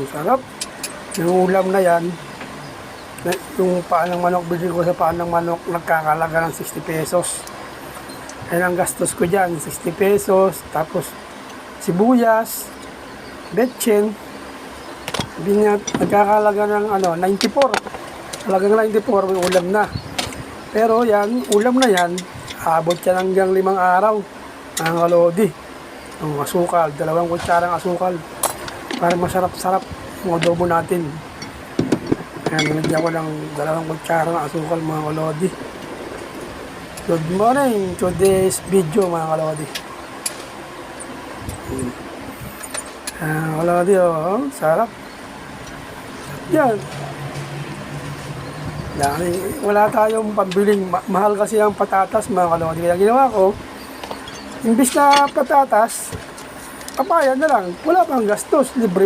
Sarap. Yung ulam na yan, yung paan ng manok, bili ko sa paan ng manok, nagkakalaga ng 60 pesos. Ayun ang gastos ko dyan, 60 pesos. Tapos, sibuyas, betchin, nagkakalaga ng 94. Halagang 94, may ulam na. Pero yan, ulam na yan, abot yan hanggang 5 araw. Ang kalodi. Ang asukal, 2 kutsarang asukal. Para masarap-sarap yung adobo natin. Kaya nilagyan ko ng 2 kutsarang asukal, mga kalodi. Good morning to this video, mga kalodi. Kalodi, sarap. Yan. Wala tayong pambiling. Mahal kasi ang patatas, mga kalodi. Kaya ginawa ko, imbis na patatas, papaya na lang. Wala pang gastos. Libre